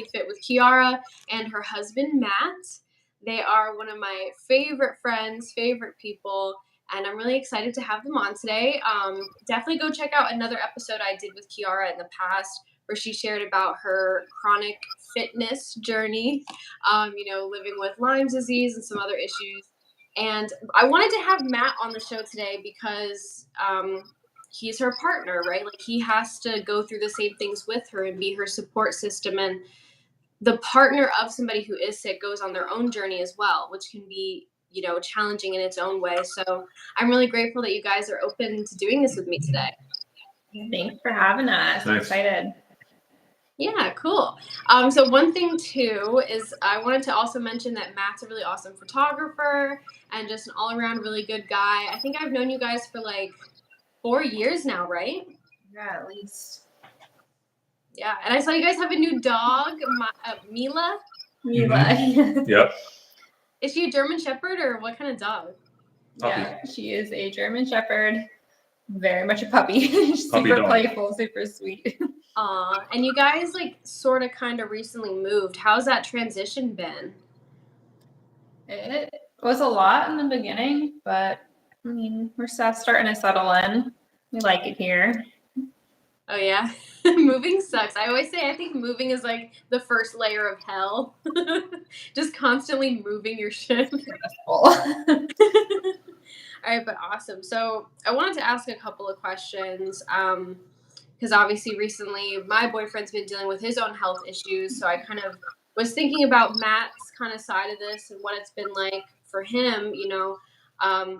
perfect fit with Chiara and her husband, Matt. They are one of my favorite friends, favorite people, and I'm really excited to have them on today. Definitely go check out another episode I did with Chiara in the past where she shared about her chronic fitness journey, living with Lyme disease and some other issues. And I wanted to have Matt on the show today because he's her partner, right? Like he has to go through the same things with her and be her support system. And the partner of somebody who is sick goes on their own journey as well, which can be, challenging in its own way. So I'm really grateful that you guys are open to doing this with me today. Thanks for having us. I'm excited. Yeah, cool. So one thing too is I wanted to also mention that Matt's a really awesome photographer and just an all-around really good guy. I think I've known you guys for like 4 years now, right? Yeah, at least. Yeah, and I saw you guys have a new dog, Mila. Mila. Mm-hmm. Yep. Is she a German Shepherd or what kind of dog? Puppy. Yeah, she is a German Shepherd. Very much a puppy. Super playful, super sweet. And you guys like sort of kind of recently moved. How's that transition been? It was a lot in the beginning, but I mean, we're starting to settle in. We like it here. Oh yeah, moving sucks. I always say I think moving is like the first layer of hell. Just constantly moving your shit. All right, but awesome. So I wanted to ask a couple of questions because obviously recently my boyfriend's been dealing with his own health issues. So I kind of was thinking about Matt's kind of side of this and what it's been like for him,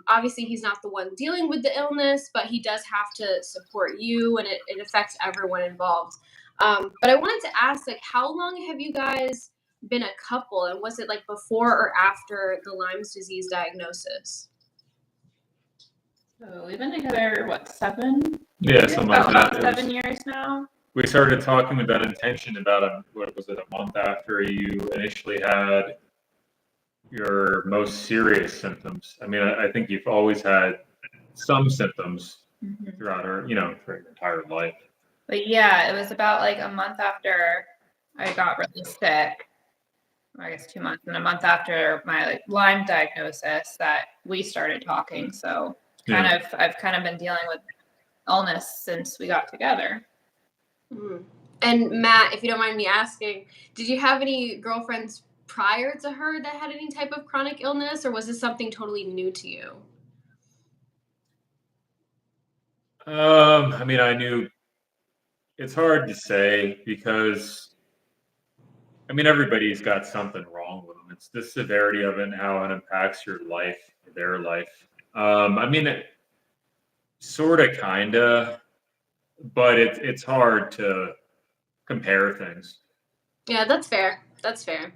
obviously he's not the one dealing with the illness, but he does have to support you and it affects everyone involved. But I wanted to ask, like, how long have you guys been a couple, and was it like before or after the Lyme disease diagnosis? So we've been together, 7? Yeah, something like that. About 7 years now. We started talking with that intention about a month after you initially had your most serious symptoms. I mean, I think you've always had some symptoms throughout for your entire life. But yeah, it was about like a month after I got really sick, I guess 2 months, and a month after my Lyme diagnosis that we started talking. So I've kind of been dealing with illness since we got together. Mm-hmm. And Matt, if you don't mind me asking, did you have any girlfriends prior to her that had any type of chronic illness, or was this something totally new to you? I mean, I knew it's hard to say because, I mean, everybody's got something wrong with them. It's the severity of it and how it impacts your life, their life. I mean, sort of, kind of, but it's hard to compare things. Yeah, that's fair. That's fair.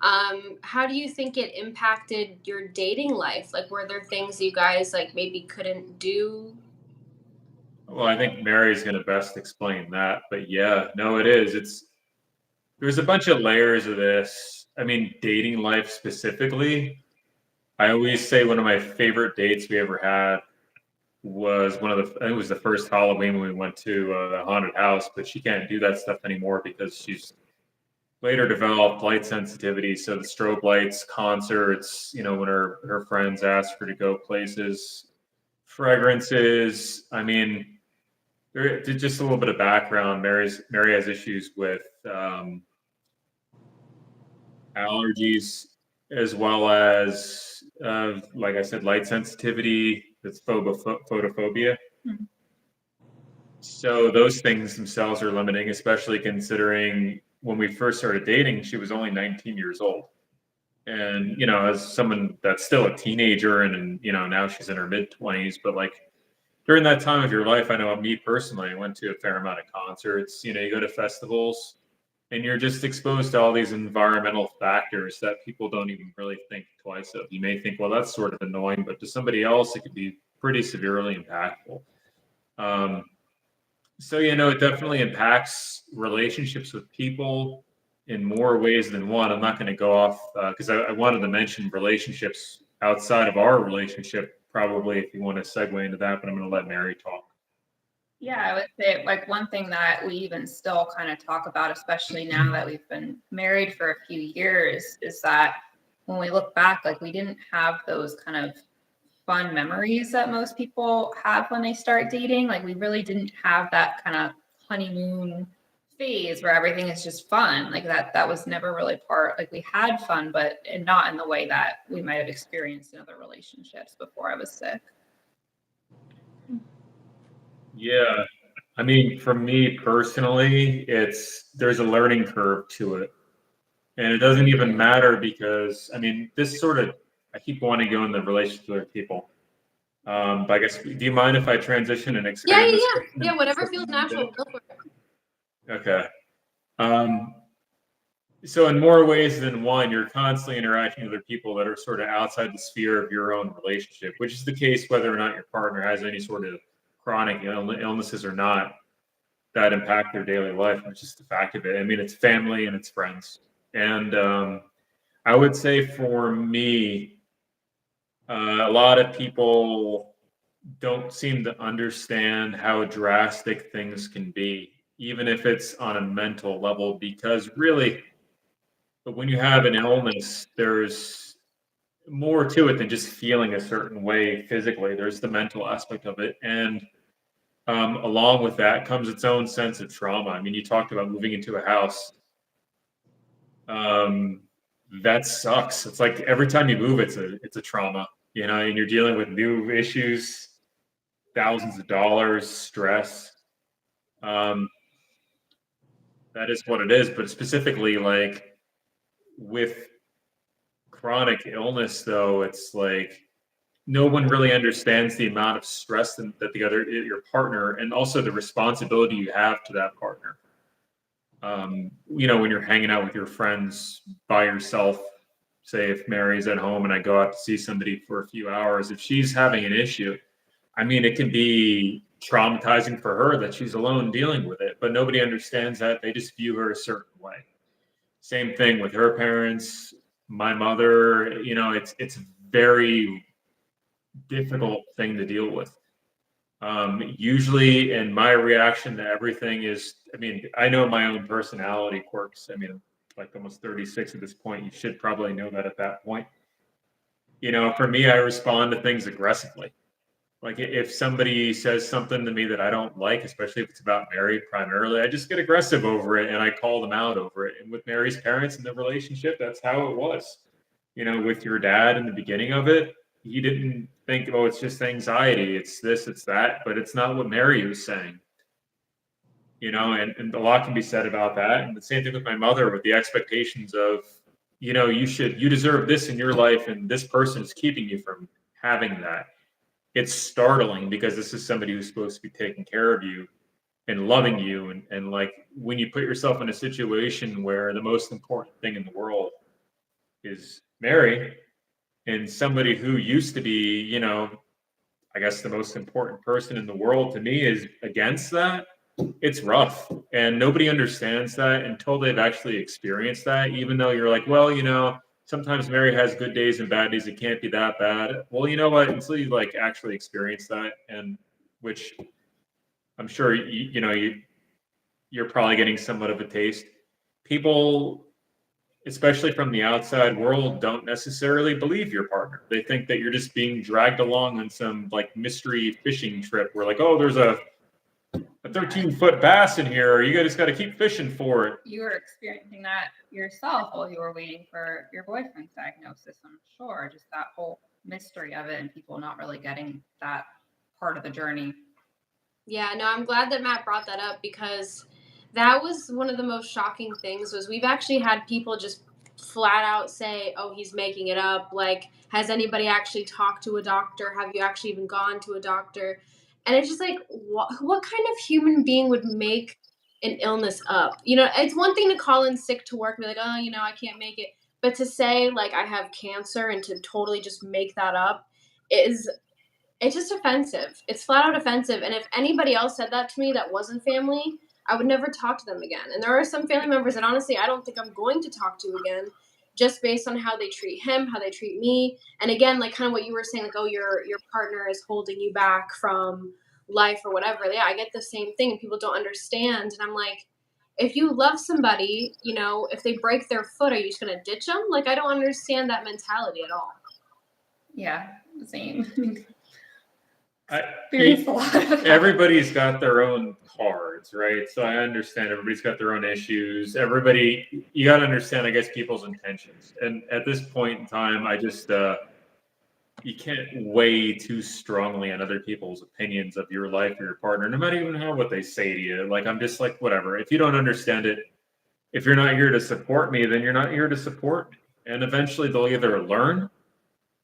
How do you think it impacted your dating life? Like, were there things you guys like maybe couldn't do? Well, I think Mary's going to best explain that, but yeah, no, it is. There's a bunch of layers of this. I mean, dating life specifically, I always say one of my favorite dates we ever had was I think it was the first Halloween when we went to the haunted house, but she can't do that stuff anymore because she's later developed light sensitivity. So the strobe lights, concerts, when her friends ask her to go places, fragrances. I mean, just a little bit of background. Mary has issues with allergies as well as, like I said, light sensitivity. That's photophobia. Mm-hmm. So those things themselves are limiting, especially considering when we first started dating, she was only 19 years old. And, as someone that's still a teenager and now she's in her mid-20s, but like during that time of your life, I know me personally, I went to a fair amount of concerts, you go to festivals and you're just exposed to all these environmental factors that people don't even really think twice of. You may think, well, that's sort of annoying, but to somebody else, it could be pretty severely impactful. So, it definitely impacts relationships with people in more ways than one. I'm not going to go off because I wanted to mention relationships outside of our relationship, probably if you want to segue into that, but I'm going to let Mary talk. Yeah, I would say like one thing that we even still kind of talk about, especially now that we've been married for a few years, is that when we look back, like we didn't have those kind of fun memories that most people have when they start dating. Like we really didn't have that kind of honeymoon phase where everything is just fun. Like that was never really part. Like we had fun, but not in the way that we might have experienced in other relationships before I was sick. Yeah. I mean, for me personally, there's a learning curve to it. And it doesn't even matter because, I mean, I keep wanting to go in the relationship with people. But I guess, do you mind if I transition and Yeah, expand yeah, this yeah. question Yeah, into whatever feels something a natural, bit? go for it. Okay. Um, so in more ways than one, you're constantly interacting with other people that are sort of outside the sphere of your own relationship, which is the case whether or not your partner has any sort of chronic illnesses or not that impact their daily life. It's just the fact of it. I mean, it's family and it's friends. And I would say for me, a lot of people don't seem to understand how drastic things can be, even if it's on a mental level, because really, but when you have an illness, there's more to it than just feeling a certain way physically. There's the mental aspect of it. And along with that comes its own sense of trauma. I mean, you talked about moving into a house. Um, that sucks. It's like every time you move, it's a trauma, and you're dealing with new issues, thousands of dollars, stress. Um, that is what it is. But specifically, like with chronic illness, though, it's like no one really understands the amount of stress that your partner, and also the responsibility you have to that partner. When you're hanging out with your friends by yourself, say if Mary's at home and I go out to see somebody for a few hours, if she's having an issue, I mean, it can be traumatizing for her that she's alone dealing with it, but nobody understands that. They just view her a certain way. Same thing with her parents, my mother, it's very difficult thing to deal with. Usually, and my reaction to everything is, I mean, I know my own personality quirks. I mean, like almost 36 at this point. You should probably know that at that point. For me, I respond to things aggressively. Like if somebody says something to me that I don't like, especially if it's about Mary primarily, I just get aggressive over it and I call them out over it. And with Mary's parents and the relationship, that's how it was. With your dad in the beginning of it, he didn't think, oh, it's just anxiety, it's this, it's that, but it's not what Mary was saying. And a lot can be said about that. And the same thing with my mother with the expectations of, you deserve this in your life, and this person is keeping you from having that. It's startling because this is somebody who's supposed to be taking care of you and loving you. And like when you put yourself in a situation where the most important thing in the world is Mary, and somebody who used to be, I guess the most important person in the world to me is against that, it's rough. And nobody understands that until they've actually experienced that, even though you're like, well, sometimes Mary has good days and bad days. It can't be that bad. Well, you know what? Until you like actually experience that, and which I'm sure you're probably getting somewhat of a taste. People, especially from the outside world, don't necessarily believe your partner. They think that you're just being dragged along on some like mystery fishing trip where like, oh, there's a 13-foot bass in here. You just got to keep fishing for it. You were experiencing that yourself while you were waiting for your boyfriend's diagnosis, I'm sure. Just that whole mystery of it and people not really getting that part of the journey. Yeah, no, I'm glad that Matt brought that up because that was one of the most shocking things was we've actually had people just flat out say, "Oh, he's making it up." Like, has anybody actually talked to a doctor? Have you actually even gone to a doctor? And it's just like, what kind of human being would make an illness up? It's one thing to call in sick to work and be like, "Oh, I can't make it." But to say like I have cancer and to totally just make that up is it's just offensive. It's flat out offensive. And if anybody else said that to me that wasn't family, I would never talk to them again. And there are some family members that honestly I don't think I'm going to talk to again just based on how they treat him, how they treat me. And again, like kind of what you were saying, like, oh, your partner is holding you back from life or whatever. Yeah, I get the same thing and people don't understand. And I'm like, if you love somebody, you know, if they break their foot, are you just going to ditch them? Like, I don't understand that mentality at all. Yeah, same. I, Experience a lot of that. everybody's got their own cards, right? So I understand everybody's got their own issues. Everybody, you got to understand, I guess, people's intentions. And at this point in time, I just, you can't weigh too strongly on other people's opinions of your life or your partner, no matter even how what they say to you. Like, I'm just like, whatever. If you don't understand it, if you're not here to support me, then you're not here to support me. And eventually they'll either learn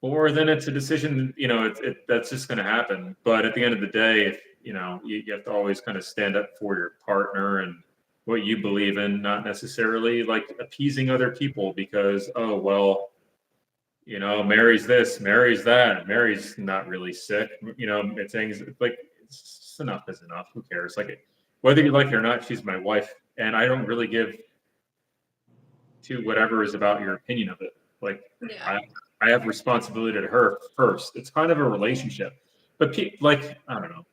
or then it's a decision, you know, that's just going to happen. But at the end of the day, if, you know, you have to always kind of stand up for your partner and what you believe in, not necessarily like appeasing other people because, oh, well, you know, Mary's this, Mary's that, Mary's not really sick. You know, it's things like it's enough is enough. Who cares? Like, whether you like it or not, she's my wife, and I don't really give to whatever is about your opinion of it. Like, Yeah. I have responsibility to her first. It's kind of a relationship, but like I don't know.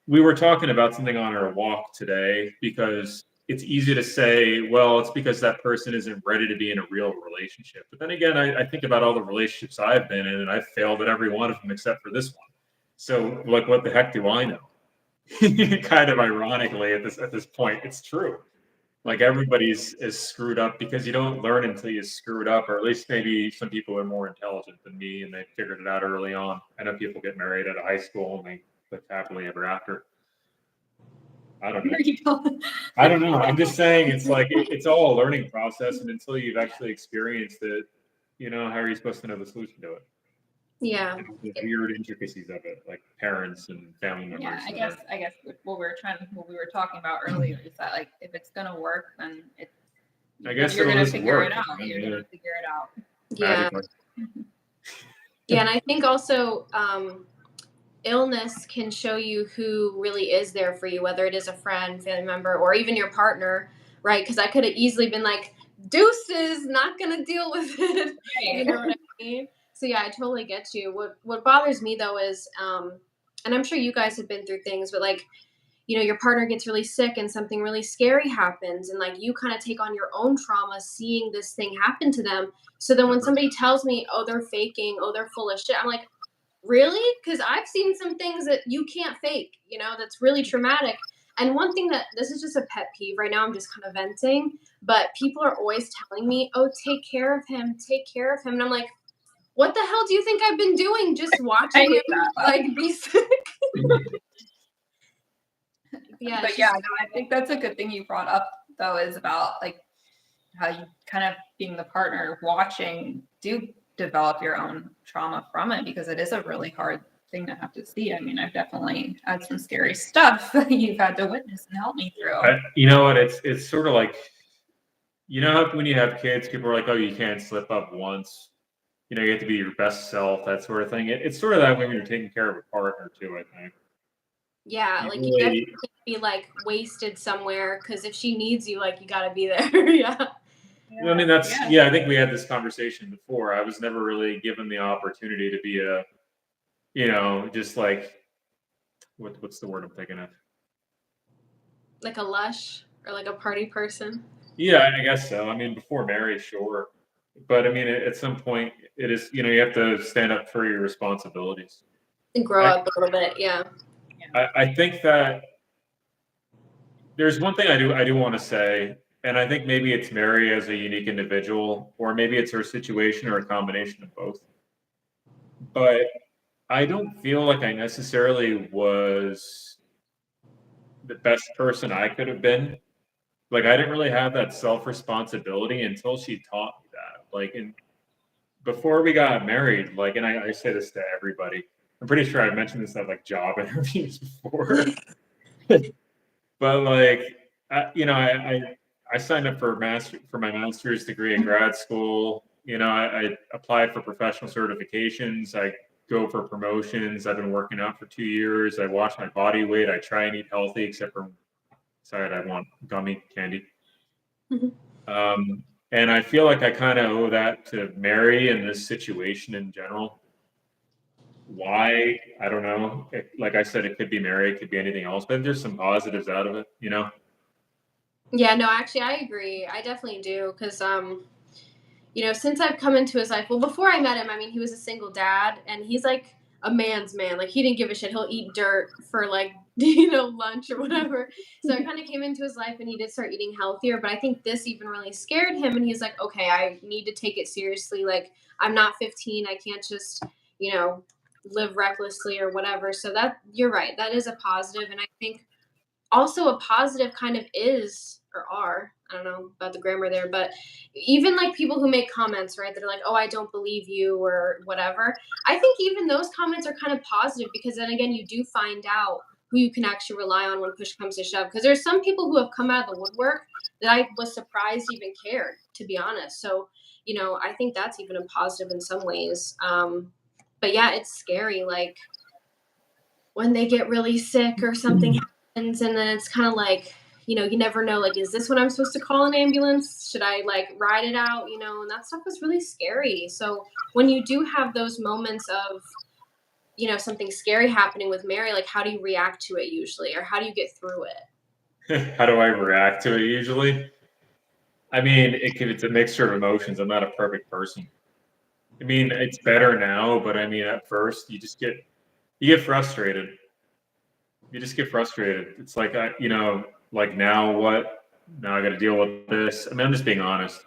We were talking about something on our walk today because it's easy to say, well, it's because that person isn't ready to be in a real relationship. But then again, I think about all the relationships I've been in, and I've failed at every one of them except for this one. So, like, what the heck do I know? Kind of ironically, at this point, it's true. Like everybody's is screwed up because you don't learn until you screw it up, or at least maybe some people are more intelligent than me and they figured it out early on. I know people get married out of high school and they live happily ever after. I don't know. I don't know. I'm just saying it's like it's all a learning process, and until you've actually experienced it, you know, how are you supposed to know the solution to it? Yeah. You know, the weird intricacies of it, like parents and family members. Yeah, I guess what we were talking about earlier is that like if it's gonna work, then I guess you're gonna figure it out. You're gonna figure it out. Yeah. Yeah, and I think also illness can show you who really is there for you, whether it is a friend, family member, or even your partner, right? Because I could have easily been like, deuces, not gonna deal with it. You know what I mean? So yeah, I totally get you. What bothers me though is, and I'm sure you guys have been through things, but like, you know, your partner gets really sick and something really scary happens, and like you kind of take on your own trauma seeing this thing happen to them. So then when somebody tells me, oh, they're faking, oh, they're full of shit, I'm like, really? Because I've seen some things that you can't fake, you know, that's really traumatic. And one thing that this is just a pet peeve right now, I'm just kind of venting, but people are always telling me, oh, take care of him, take care of him. And I'm like, what the hell do you think I've been doing? Just watching him like be sick? Yeah, but yeah, no, I think that's a good thing you brought up though, is about like how you kind of being the partner watching do develop your own trauma from it, because it is a really hard thing to have to see. I mean, I've definitely had some scary stuff that you've had to witness and help me through. You know what? It's sort of like, you know, when you have kids, people are like, oh, you can't slip up once. You know, you have to be your best self, that sort of thing. It's sort of that way when you're taking care of a partner too, I think. Yeah, like you definitely can't be like wasted somewhere, because if she needs you, like you gotta be there. Yeah. I mean, I think we had this conversation before. I was never really given the opportunity to be a, you know, just like, what's the word I'm thinking of? Like a lush or like a party person. Yeah, I guess so. I mean, before marriage, sure. But I mean, at some point, it is, you know, you have to stand up for your responsibilities. And grow up a little bit, yeah. I think that there's one thing I do want to say, and I think maybe it's Mary as a unique individual, or maybe it's her situation, or a combination of both. But I don't feel like I necessarily was the best person I could have been. Like, I didn't really have that self responsibility until she taught me that. Like, and before we got married, like, and I say this to everybody. I'm pretty sure I mentioned this at like job interviews before. But like, you know, I signed up for my master's degree in grad school. You know, I applied for professional certifications. I go for promotions. I've been working out for 2 years. I watch my body weight. I try and eat healthy, except for sorry, I want gummy candy. And I feel like I kind of owe that to Mary and this situation in general, Why? I don't know. Like I said, it could be Mary, it could be anything else, but there's some positives out of it, you know? Yeah, no, actually, I agree. I definitely do because since I've come into his life, well, before I met him, I mean, he was a single dad, and he's like a man's man. Like, he didn't give a shit. He'll eat dirt for like, lunch or whatever. So I kind of came into his life, and he did start eating healthier. But I think this even really scared him, and he's like, okay, I need to take it seriously. Like, I'm not 15. I can't just, you know, live recklessly or whatever. So that you're right. That is a positive, and I think also a positive kind of is or are, I don't know about the grammar there, but even like people who make comments, right, that are like, oh, I don't believe you or whatever. I think even those comments are kind of positive because then again, you do find out who you can actually rely on when push comes to shove. Because there's some people who have come out of the woodwork that I was surprised even cared, to be honest. So, I think that's even a positive in some ways. But yeah, it's scary. Like when they get really sick or something and then it's kind of like, you never know, like, is this when I'm supposed to call an ambulance? Should I like ride it out? And that stuff was really scary. So when you do have those moments of, something scary happening with Mary, like, how do you react to it usually? Or how do you get through it? How do I react to it usually? I mean, it's a mixture of emotions. I'm not a perfect person. I mean, it's better now, but I mean, at first you get frustrated. You just get frustrated. It's like, like now what? Now I got to deal with this. I mean, I'm just being honest.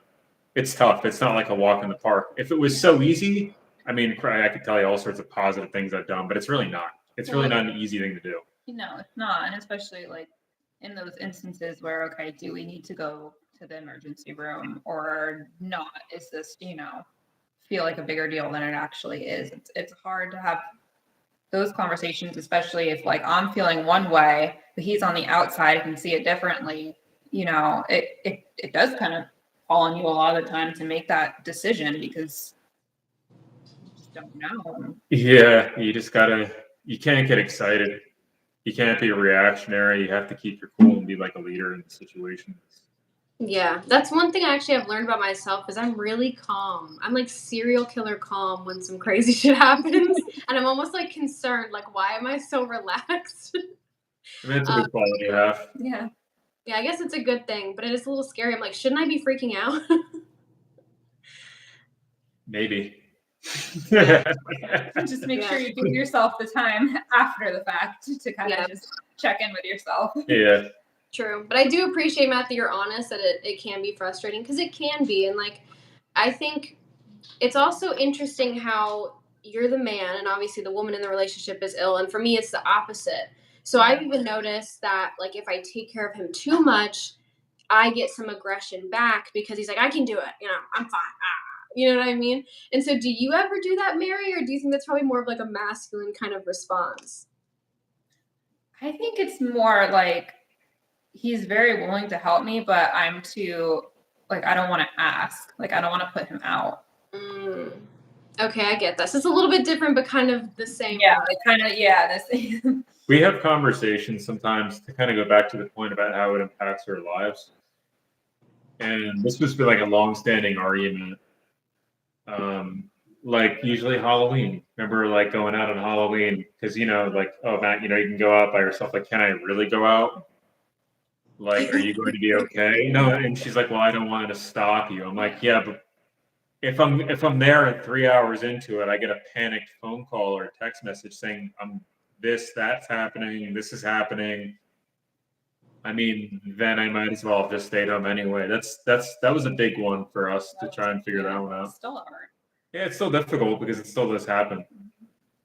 It's tough. It's not like a walk in the park. If it was so easy, I mean, I could tell you all sorts of positive things I've done, but it's really not. It's really not an easy thing to do. It's not, and especially like in those instances where, okay, do we need to go to the emergency room or not? Is this, feel like a bigger deal than it actually is? It's hard to have those conversations, especially if like I'm feeling one way, but he's on the outside and can see it differently. It does kind of fall on you a lot of the time to make that decision because you just don't know. Yeah, you can't get excited. You can't be reactionary. You have to keep your cool and be like a leader in the situation. Yeah, that's one thing I actually have learned about myself is I'm really calm. I'm like serial killer calm when some crazy shit happens, and I'm almost like concerned, like, why am I so relaxed? I mean, it's a um, good quality to have. Yeah. yeah, I guess it's a good thing, but it is a little scary. I'm like, shouldn't I be freaking out? Maybe. Yeah, Just make yeah, sure you give yourself the time after the fact to kind yeah. of just check in with yourself. Yeah. True, but I do appreciate, Matt, that you're honest that it can be frustrating because it can be, and like I think it's also interesting how you're the man and obviously the woman in the relationship is ill, and for me it's the opposite. So I've even noticed that like if I take care of him too much, I get some aggression back because he's like, I can do it, I'm fine. You know what I mean? And so do you ever do that, Mary, or do you think that's probably more of like a masculine kind of response? I think it's more like he's very willing to help me, but I'm too like I don't want to ask. Like I don't want to put him out. Mm. Okay, I get that. So it's a little bit different, but kind of the same. Yeah, like kind of this. We have conversations sometimes to kind of go back to the point about how it impacts our lives. And this was like a long-standing argument. Like usually Halloween. Remember, like going out on Halloween because like, oh Matt, you can go out by yourself. Like, can I really go out? Like, are you going to be okay? No. And she's like, well, I don't want to stop you. I'm like, yeah, but if I'm there and 3 hours into it, I get a panicked phone call or a text message saying that's happening, this is happening. I mean, then I might as well have just stayed home anyway. That was a big one for us to try and figure that one out. It's still hard. Yeah, it's still difficult because it still does happen.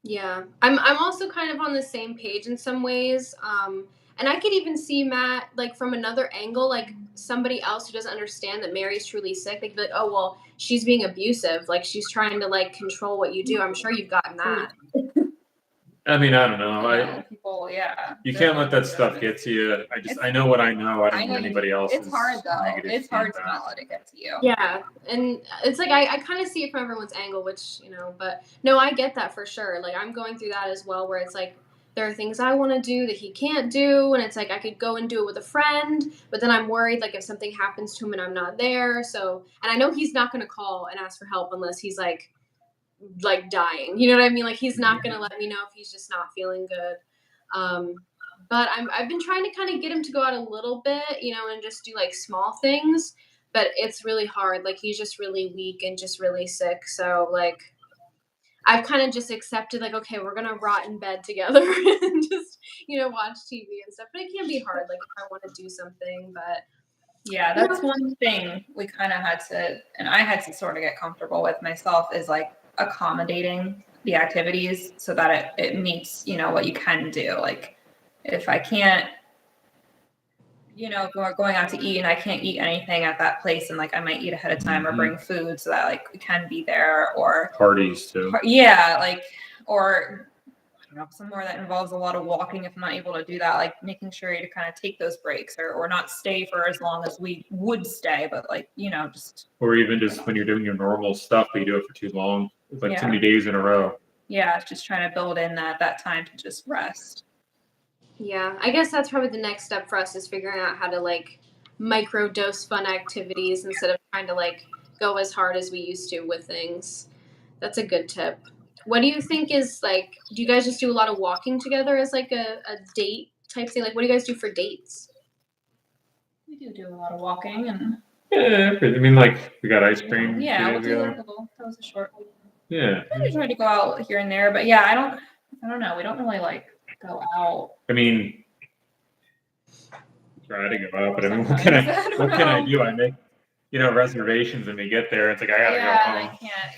Yeah, I'm also kind of on the same page in some ways. And I could even see Matt like from another angle, like somebody else who doesn't understand that Mary's truly sick. They'd be like, "Oh well, she's being abusive. Like she's trying to like control what you do." I'm sure you've gotten that. I mean, I don't know. People, yeah. You can't let that stuff get to you. I know what I know. I don't know anybody else. It's hard though. It's hard to not let it get to you. Yeah, and it's like I kind of see it from everyone's angle, which but no, I get that for sure. Like I'm going through that as well, where it's like there are things I want to do that he can't do, and it's like I could go and do it with a friend, but then I'm worried like if something happens to him and I'm not there. So, and I know he's not going to call and ask for help unless he's like like dying. You know what I mean? Like he's not gonna let me know if he's just not feeling good. But I've been trying to kind of get him to go out a little bit, you know, and just do like small things. But it's really hard. Like he's just really weak and just really sick. So like I've kind of just accepted like, okay, we're gonna rot in bed together and just, you know, watch TV and stuff. But it can be hard, like if I want to do something. But Yeah, that's one thing we kind of had to, and I had to sort of get comfortable with myself is like accommodating the activities so that it meets, you know, what you can do. Like if I can't, you know, going out to eat and I can't eat anything at that place and like I might eat ahead of time or bring food so that like we can be there or parties too. Yeah, like, or I don't know, somewhere that involves a lot of walking if I'm not able to do that, like making sure to kind of take those breaks or not stay for as long as we would stay, but like, you know, just. Or even just when you're doing your normal stuff, but you do it for too long. It's like too many days in a row. Yeah, just trying to build in that time to just rest. Yeah, I guess that's probably the next step for us is figuring out how to like micro dose fun activities instead of trying to like go as hard as we used to with things. That's a good tip. What do you think is like, do you guys just do a lot of walking together as like a date type thing? Like, what do you guys do for dates? We do a lot of walking and. Yeah, I mean, like we got ice cream. Yeah, we'll do that was a short one. Yeah. I try to go out here and there, but yeah, I don't know. We don't really like go out. I mean, try to go out, but I mean, what can I do? I make, you know, reservations and we get there. It's like I gotta go home. I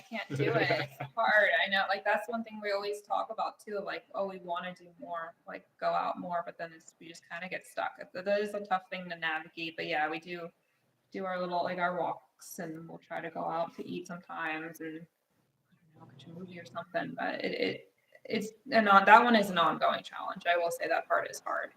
can't do it. It's hard. I know. Like that's one thing we always talk about too. Like, oh, we want to do more, like go out more, but then we just kind of get stuck. That is a tough thing to navigate. But yeah, we do our little like our walks, and we'll try to go out to eat sometimes, and I don't know, catch a movie or something. But that one is an ongoing challenge. I will say that part is hard.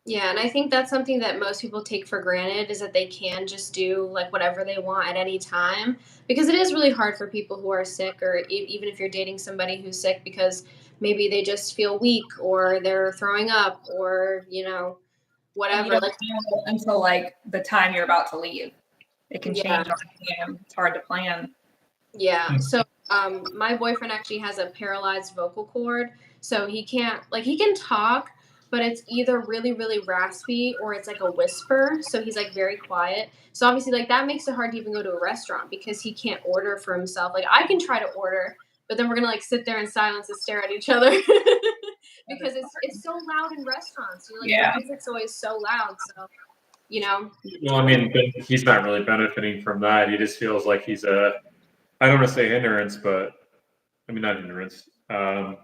Yeah, and I think that's something that most people take for granted is that they can just do like whatever they want at any time because it is really hard for people who are sick or even if you're dating somebody who's sick because maybe they just feel weak or they're throwing up or, you know, whatever. You don't know until like the time you're about to leave. It can change all the time. It's hard to plan. Yeah. So my boyfriend actually has a paralyzed vocal cord, so he can't he can talk, but it's either really really raspy or it's like a whisper. So he's like very quiet. So obviously like that makes it hard to even go to a restaurant because he can't order for himself. Like I can try to order, but then we're gonna like sit there in silence and stare at each other because it's so loud in restaurants. You know, like the music's always so loud. So you know. Well, I mean, he's not really benefiting from that. He just feels like he's I don't want to say hindrance, but I mean not hindrance. Burden.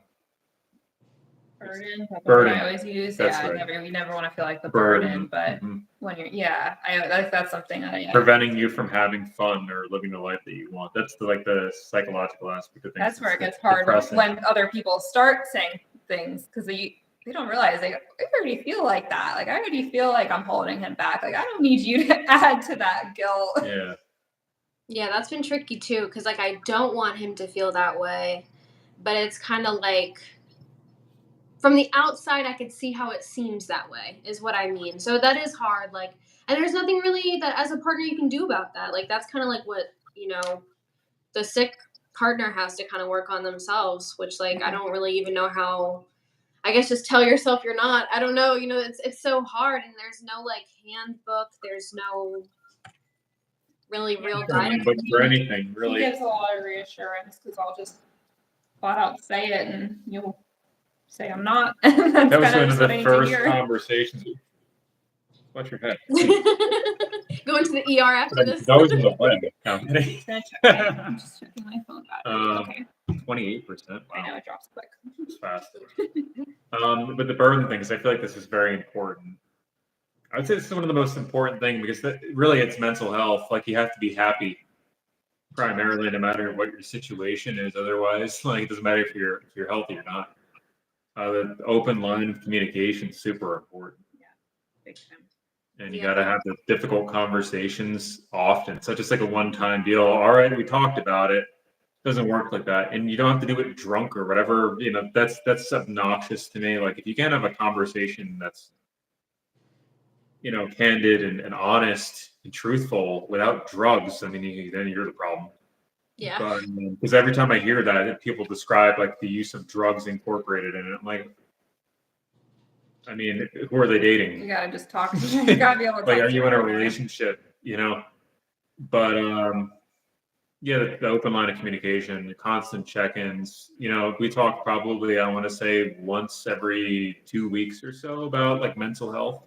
I always use. That's right. We never want to feel like the burden, but when you're, that's something that preventing you from having fun or living the life that you want. That's the psychological aspect of things. That's where it gets hard when other people start saying things because they don't realize I already feel like that. Like I already feel like I'm holding him back. Like I don't need you to add to that guilt. Yeah. Yeah, that's been tricky too, because like I don't want him to feel that way, but it's kind of like from the outside I could see how it seems that way, is what I mean. So that is hard, like, and there's nothing really that as a partner you can do about that. Like that's kind of like what, you know, the sick partner has to kind of work on themselves, which like I don't really even know how. I guess just tell yourself you're not. I don't know, you know, it's so hard and there's no like handbook, there's no really real guidance for anything, really. He gives a lot of reassurance because I'll just flat out say it and you'll say I'm not. That was one of the first conversations. Watch your head. Go into the ER after this. That was in the leg. I'm just checking my phone battery. Okay. 28%. Wow. I know it drops quick. It's fast. But the burden thing, because I feel like this is very important. I would say this is one of the most important things because really it's mental health. Like you have to be happy primarily, no matter what your situation is. Otherwise, like it doesn't matter if you're healthy or not. The open line of communication is super important. Yeah, big time. And you got to have the difficult conversations often. It's not just like a one-time deal. All right, we talked about it. Doesn't work like that, and you don't have to do it drunk or whatever. You know, that's obnoxious to me. Like if you can't have a conversation that's, you know, candid and honest and truthful without drugs, I mean, then you're the problem. Yeah. But because every time I hear that, people describe like the use of drugs incorporated in it. I'm like, I mean, who are they dating? You gotta just talk. You gotta be able to Like, talk are to you in a her. relationship? But yeah, the open line of communication, the constant check-ins. We talk probably, I want to say, once every 2 weeks or so about like mental health.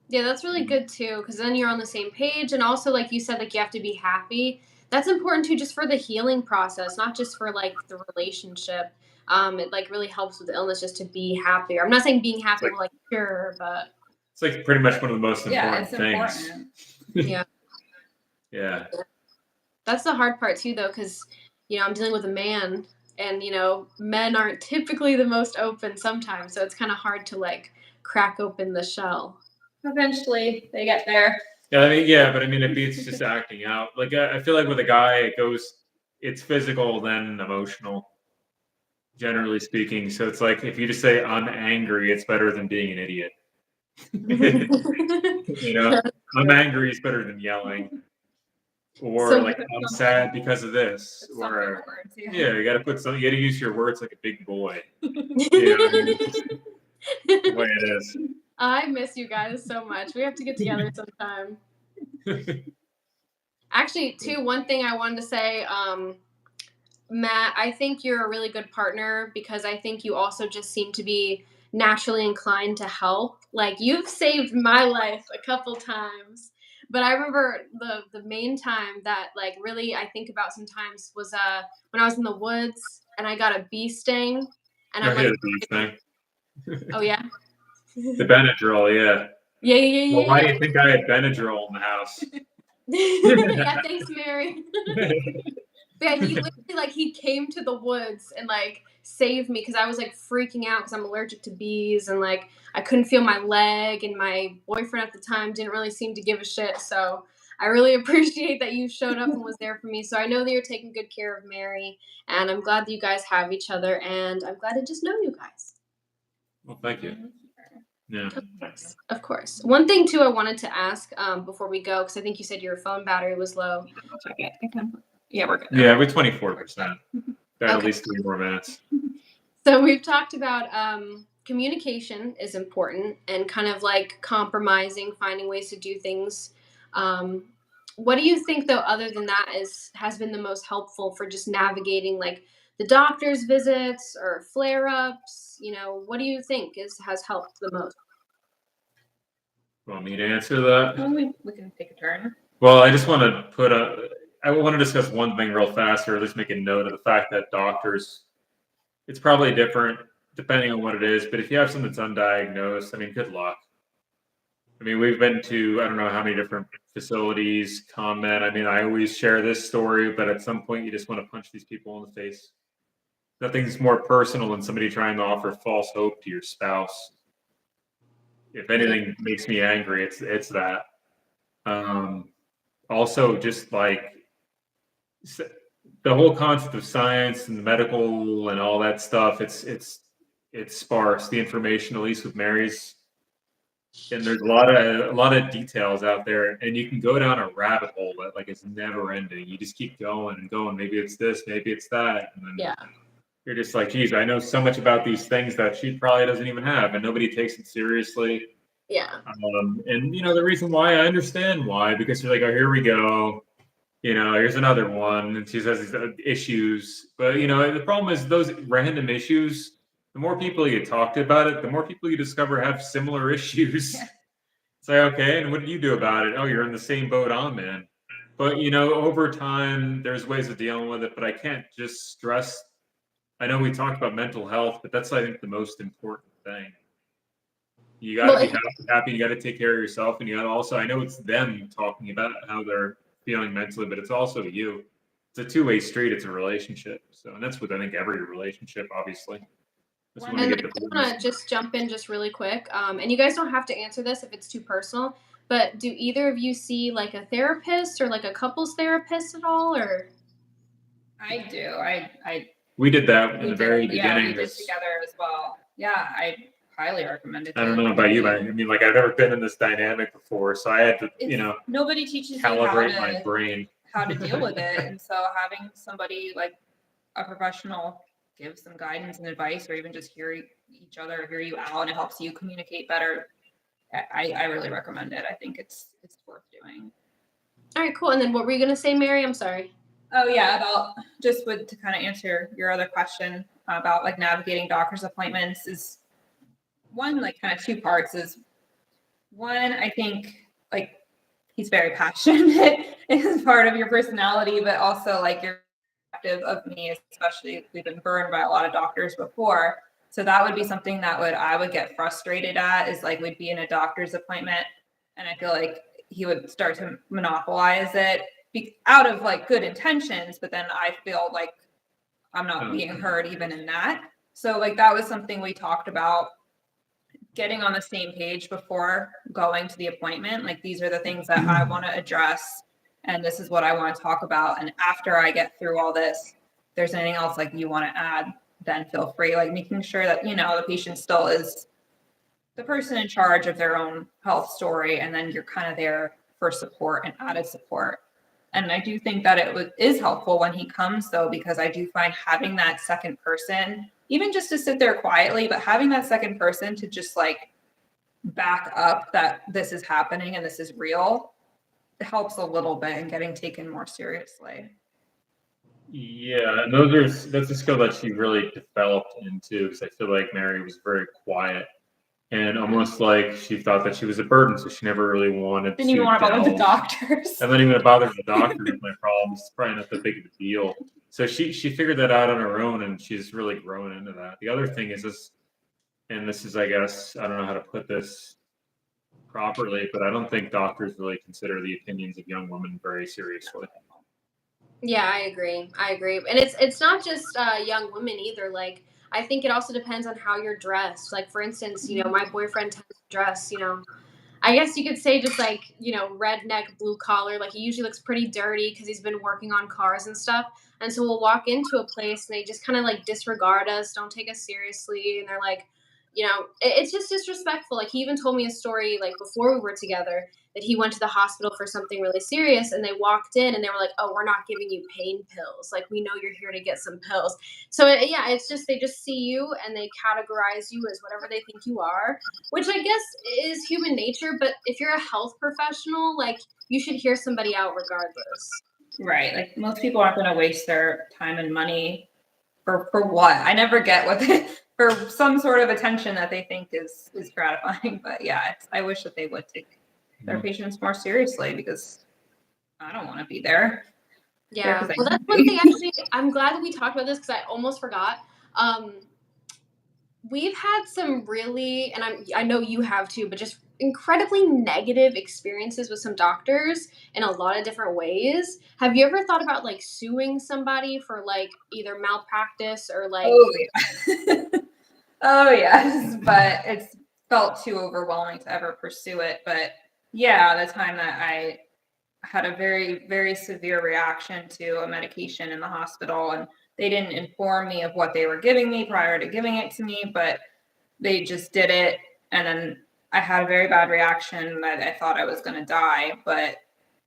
Yeah, that's really good too, because then you're on the same page, and also, like you said, like you have to be happy. That's important too, just for the healing process, not just for like the relationship. It like really helps with the illness just to be happier. I'm not saying being happy will like cure, but It's like pretty much one of the most important it's things. important. yeah. Yeah. That's the hard part too, though, because I'm dealing with a man, and men aren't typically the most open sometimes, so it's kind of hard to like crack open the shell. Eventually, they get there. Yeah, but I mean, it beats just acting out. Like, I feel like with a guy, it's physical, then emotional, generally speaking. So it's like, if you just say, I'm angry, it's better than being an idiot. I'm angry is better than yelling. Or So- like, I'm sad because of this. Some big Or, words, yeah, you got to use your words like a big boy. It's just the way it is. I miss you guys so much. We have to get together sometime. Actually, too, one thing I wanted to say, Matt, I think you're a really good partner because I think you also just seem to be naturally inclined to help. Like, you've saved my life a couple times. But I remember the main time that like really I think about sometimes was when I was in the woods and I got a bee sting, and I'm I hear like, the thing. oh yeah, The Benadryl, yeah. Well, why do yeah. you think I had Benadryl in the house? Yeah, thanks, Mary. Yeah, he literally he came to the woods and like saved me because I was like freaking out because I'm allergic to bees, and like I couldn't feel my leg, and my boyfriend at the time didn't really seem to give a shit. So I really appreciate that you showed up and was there for me. So I know that you're taking good care of Mary, and I'm glad that you guys have each other, and I'm glad to just know you guys. Well, thank you. Yeah. Of course. One thing too I wanted to ask before we go, because I think you said your phone battery was low. I'll check it. Yeah, we're good. Yeah, we're 24%. Got Okay. at least 3 more minutes. So we've talked about communication is important and kind of like compromising, finding ways to do things. What do you think though, other than that, has been the most helpful for just navigating like the doctor's visits or flare-ups? What do you think has helped the most? Want me to answer that? Well, we can take a turn. Well, I just want to I want to discuss one thing real fast, or at least make a note of the fact that doctors, it's probably different depending on what it is, but if you have something that's undiagnosed, I mean, good luck. I mean, we've been to, I don't know how many different facilities, comment. I mean, I always share this story, but at some point you just want to punch these people in the face. Nothing's more personal than somebody trying to offer false hope to your spouse. If anything makes me angry, it's that. Also, just like the whole concept of science and medical and all that stuff, it's sparse. The information, at least with Mary's, and there's a lot of details out there, and you can go down a rabbit hole that like it's never ending. You just keep going and going. Maybe it's this, maybe it's that, and then Yeah. you're just like, geez, I know so much about these things that she probably doesn't even have, and nobody takes it seriously. Yeah. And the reason why, I understand why, because you're like, oh, here we go. Here's another one, and she has these issues. But the problem is those random issues. The more people you talk to about it, the more people you discover have similar issues. Yeah. It's like, okay, and what did you do about it? Oh, you're in the same boat I'm in. But over time, there's ways of dealing with it. But I can't just stress. I know we talked about mental health, but that's, I think, the most important thing. You got to be happy. You got to take care of yourself, and you got to also. I know it's them talking about how they're feeling mentally, but it's also you. It's a two-way street. It's a relationship. So, and that's with, I think, every relationship, obviously. And I want to just jump in just really quick. And you guys don't have to answer this if it's too personal. But do either of you see like a therapist or like a couples therapist at all, or? I do. We did that in the very beginning. Yeah, we did together as well. Yeah, I highly recommend it. I don't know about you, but I mean, like, I've never been in this dynamic before, so I had to, Nobody teaches calibrate you my brain how to deal with it. And so having somebody like a professional give some guidance and advice, or even just hear each other, hear you out, and it helps you communicate better. I really recommend it. I think it's worth doing. All right, cool. And then what were you gonna say, Mary? I'm sorry. Oh yeah, about just to kind of answer your other question about like navigating doctor's appointments is one, like kind of two parts. Is one, I think like he's very passionate is part of your personality, but also like your perspective of me, especially we've been burned by a lot of doctors before. So that would be something that I would get frustrated at, is like we'd be in a doctor's appointment and I feel like he would start to monopolize it out of like good intentions, but then I feel like I'm not being heard even in that. So like that was something we talked about, getting on the same page before going to the appointment. Like, these are the things that I want to address, and this is what I want to talk about. And after I get through all this, if there's anything else like you want to add, then feel free. Like making sure that, you know, the patient still is the person in charge of their own health story, and then you're kind of there for support and added support. And I do think that is helpful when he comes, though, because I do find having that second person, even just to sit there quietly, but having that second person to just like back up that this is happening and this is real, it helps a little bit in getting taken more seriously. Yeah, and that's a skill that she really developed into, because I feel like Mary was very quiet and almost like she thought that she was a burden, so she never really wanted Didn't even want to bother the doctors. I'm not even gonna bother the doctor with my problems. It's probably not that big of a deal. So she figured that out on her own, and she's really grown into that. The other thing is this, and this is, I guess, I don't know how to put this properly, but I don't think doctors really consider the opinions of young women very seriously. Yeah, I agree. And it's not just young women either. Like, I think it also depends on how you're dressed. Like, for instance, you know, my boyfriend tends to dress, you know, I guess you could say just like, you know, redneck blue collar. Like, he usually looks pretty dirty because he's been working on cars and stuff. And so we'll walk into a place and they just kind of like disregard us, don't take us seriously. And they're like, you know, it's just disrespectful. Like, he even told me a story like before we were together that he went to the hospital for something really serious, and they walked in and they were like, "Oh, we're not giving you pain pills. Like, we know you're here to get some pills." So yeah, it's just they just see you and they categorize you as whatever they think you are, which I guess is human nature. But if you're a health professional, like, you should hear somebody out regardless. Right. Like, most people aren't going to waste their time and money for what? I never get what for some sort of attention that they think is gratifying. But yeah, I wish that they would take their patients more seriously, because I don't want to be there. Yeah. Well, that's one thing. Actually, I'm glad that we talked about this because I almost forgot. We've had some really, and I know you have too, but just incredibly negative experiences with some doctors in a lot of different ways. Have you ever thought about like suing somebody for like either malpractice or like? Oh yeah. Oh yes, but it's felt too overwhelming to ever pursue it. But yeah, the time that I had a very, very severe reaction to a medication in the hospital, and they didn't inform me of what they were giving me prior to giving it to me, but they just did it. And then I had a very bad reaction that I thought I was going to die.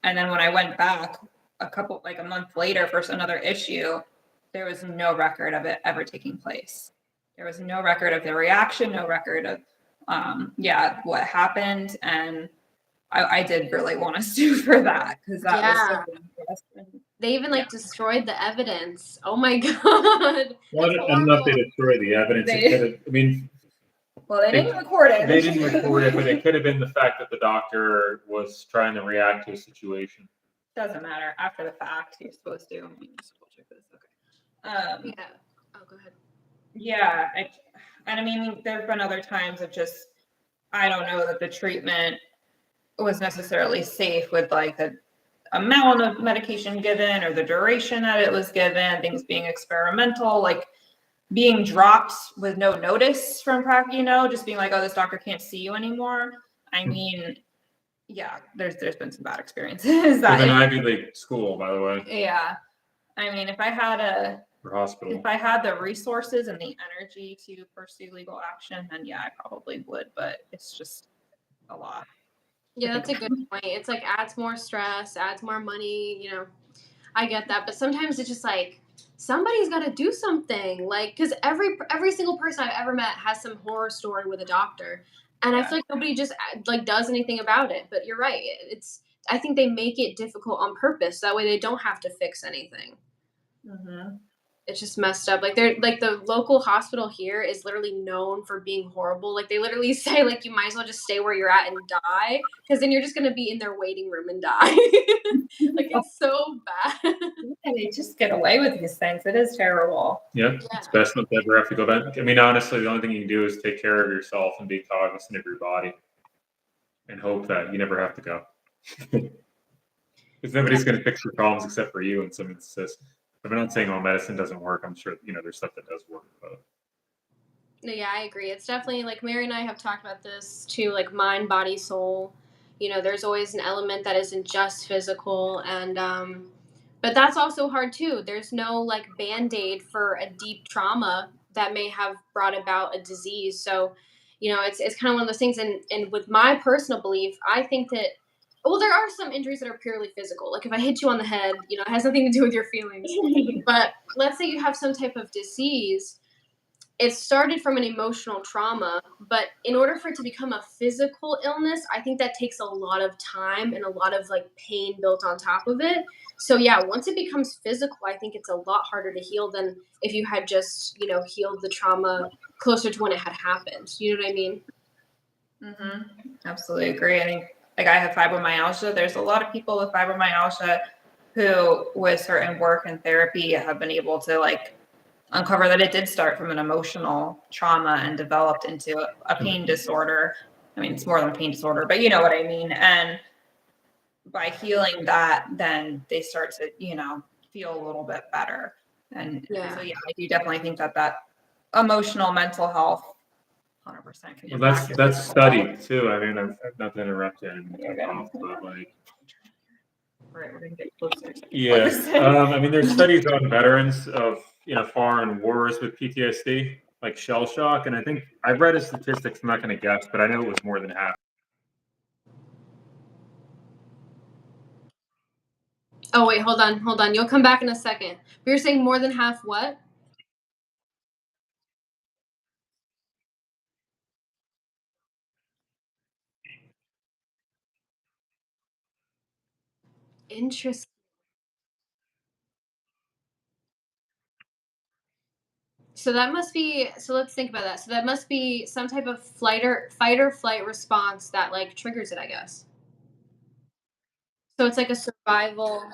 And then when I went back a month later for another issue, there was no record of it ever taking place. There was no record of the reaction, no record of, what happened. And I did really want to sue for that, because that was so dangerous. They even like destroyed the evidence. Oh my god. Well, I don't know if they destroyed the evidence. Well, they didn't record it. They didn't record it, but it could have been the fact that the doctor was trying to react to a situation. Doesn't matter. After the fact, you're supposed to. Let me just double check this. Okay. Yeah. Oh, go ahead. Yeah. And I mean, there have been other times of just, I don't know that the treatment was necessarily safe with like the amount of medication given or the duration that it was given, things being experimental, like being dropped with no notice from practice, just being like, oh, this doctor can't see you anymore. I mean, yeah, there's been some bad experiences. With an Ivy League school, by the way. Yeah. I mean, if I had the resources and the energy to pursue legal action, then yeah, I probably would, but it's just a lot. Yeah, that's a good point. It's like adds more stress, adds more money, I get that, but sometimes it's just like somebody's got to do something. Like, because every single person I've ever met has some horror story with a doctor, and I Yeah. feel like nobody just like does anything about it. But you're right. It's I think they make it difficult on purpose. That way they don't have to fix anything. Mhm. It's just messed up. Like they're like the local hospital here is literally known for being horrible. Like they literally say like you might as well just stay where you're at and die because then you're just gonna be in their waiting room and die. Like it's so bad. Yeah, they just get away with these things. It is terrible. Yep, it's best not to ever have to go back. I mean, honestly, the only thing you can do is take care of yourself and be cognizant of your body, and hope that you never have to go. Because nobody's going to fix your problems except for you in some instances. I'm not saying all medicine doesn't work. I'm sure there's stuff that does work, but No, yeah, I agree. It's definitely like Mary and I have talked about this too, like mind, body, soul. There's always an element that isn't just physical, and but that's also hard too. There's no like band-aid for a deep trauma that may have brought about a disease. So, it's kind of one of those things. And with my personal belief, I think that well, there are some injuries that are purely physical. Like if I hit you on the head, it has nothing to do with your feelings. But let's say you have some type of disease, it started from an emotional trauma, but in order for it to become a physical illness, I think that takes a lot of time and a lot of like pain built on top of it. So yeah, once it becomes physical, I think it's a lot harder to heal than if you had just, healed the trauma closer to when it had happened. You know what I mean? Mm-hmm. Absolutely agree. I think like I have fibromyalgia. There's a lot of people with fibromyalgia who, with certain work and therapy, have been able to like uncover that it did start from an emotional trauma and developed into a pain disorder. I mean, it's more than a pain disorder, but you know what I mean. And by healing that, then they start to, feel a little bit better. And Yeah. so, yeah, I do definitely think that emotional mental health 100% can well, impact your that's physical health. studied too. I mean, I've not to interrupt you, but like, Right, we're gonna get closer. yeah, I mean, there's studies on veterans of foreign wars with PTSD, like shell shock, and I think I've read a statistics. I'm not going to guess, but I know it was more than half. Oh wait, hold on. You'll come back in a second. But you're saying more than half what? Interesting. So that must be so let's think about that. So that must be some type of fight or flight response that like triggers it, I guess. So it's like a survival.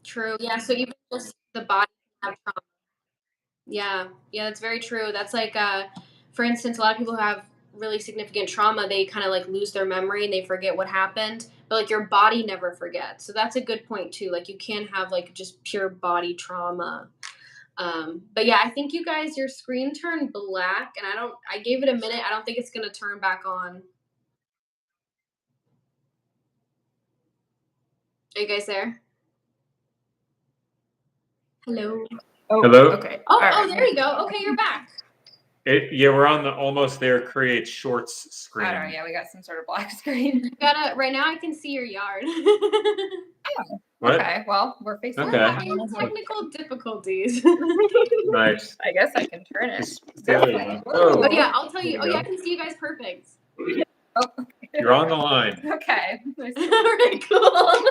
True. Yeah, so even just the body can have trauma. Yeah. Yeah, that's very true. That's like for instance, a lot of people who have really significant trauma, they kind of like lose their memory and they forget what happened, but like your body never forgets. So that's a good point too. Like you can have like just pure body trauma. But yeah, I think you guys, your screen turned black, and I gave it a minute. I don't think it's gonna turn back on. Are you guys there? Hello. Oh, Hello. okay. Oh, All oh, right. there you go. Okay, you're back. Yeah, we're on the almost there. Create shorts screen. I don't know. Yeah, we got some sort of black screen. You gotta right now. I can see your yard. What? Okay, well, we're facing We're Okay. having technical difficulties. Nice. I guess I can turn it. There you go. Oh, Oh yeah, I'll tell you. there Oh you yeah, I go. can see you guys perfect. Oh. You're on the line. Okay. All right, cool.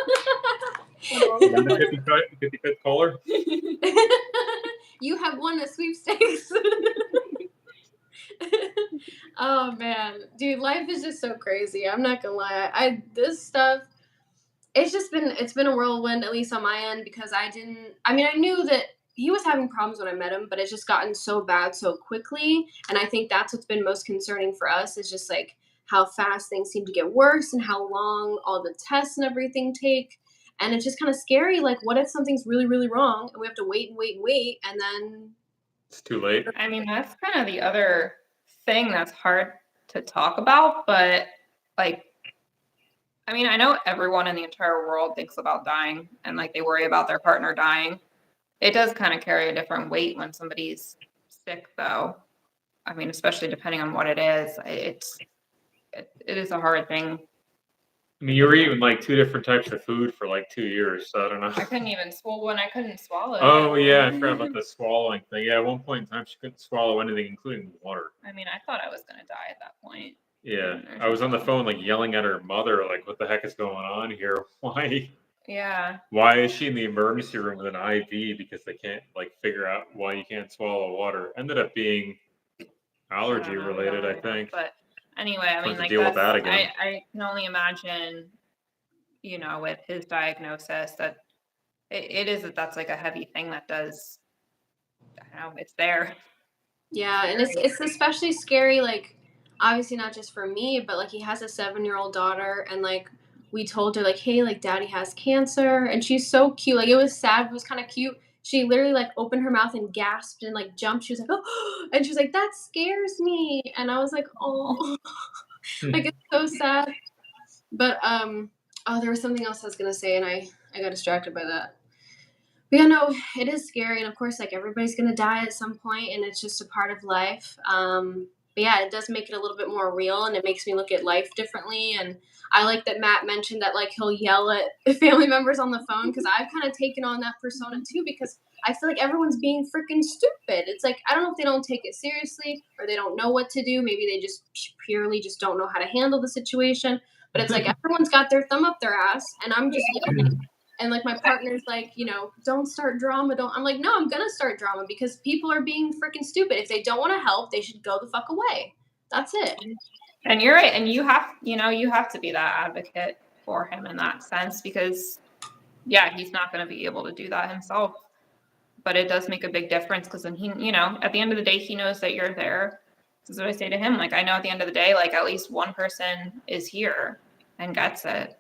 You got the 55th caller? You have won a sweepstakes. Oh man, dude, life is just so crazy. I'm not gonna lie. This stuff, it's been a whirlwind, at least on my end, because I mean, I knew that he was having problems when I met him, but it's just gotten so bad so quickly. And I think that's what's been most concerning for us is just like how fast things seem to get worse and how long all the tests and everything take. And it's just kind of scary. Like, what if something's really, really wrong and we have to wait and wait and wait, and then It's too late. I mean, that's kind of the other thing that's hard to talk about, but like, I mean, I know everyone in the entire world thinks about dying and like they worry about their partner dying. It does kind of carry a different weight when somebody's sick, though. I mean, especially depending on what it is. It is a hard thing. I mean, you were eating like 2 different types of food for like 2 years, so I don't know. I couldn't even swallow when I couldn't swallow. Oh yeah, I forgot about the swallowing thing. Yeah, at one point in time, she couldn't swallow anything, including water. I mean, I thought I was gonna die at that point. Yeah, I was on the phone like yelling at her mother, like, "What the heck is going on here? Why? Yeah. Why is she in the emergency room with an IV because they can't like figure out why you can't swallow water?" Ended up being allergy related, I think. But anyway, I mean, To like deal with that again. I can only imagine, you know, with his diagnosis that it is that's like a heavy thing that does. I don't know, it's there. Yeah, and it's especially scary, like, obviously not just for me, but, like, he has a 7-year-old daughter, and, like, we told her, like, "Hey, like, daddy has cancer," and she's so cute, like, it was sad, it was kinda cute. She literally, like, opened her mouth and gasped and, like, jumped, she was like, "Oh," and she was like, "That scares me," and I was like, "Oh," like, it's so sad. But, oh, there was something else I was gonna say, and I got distracted by that. But yeah, no, it is scary, and of course, like everybody's gonna die at some point, and it's just a part of life. But yeah, it does make it a little bit more real, and it makes me look at life differently. And I like that Matt mentioned that like he'll yell at family members on the phone because I've kind of taken on that persona too because I feel like everyone's being freaking stupid. It's like I don't know if they don't take it seriously or they don't know what to do. Maybe they just purely just don't know how to handle the situation. But it's like everyone's got their thumb up their ass, and I'm just yelling. And like my partner's like, you know, don't start drama. Don't. I'm like, no, I'm gonna start drama because people are being freaking stupid. If they don't want to help, they should go the fuck away. That's it. And you're right. And you have to be that advocate for him in that sense because, yeah, he's not going to be able to do that himself. But it does make a big difference because then he, you know, at the end of the day, he knows that you're there. This is what I say to him. Like, I know at the end of the day, like, at least one person is here and gets it.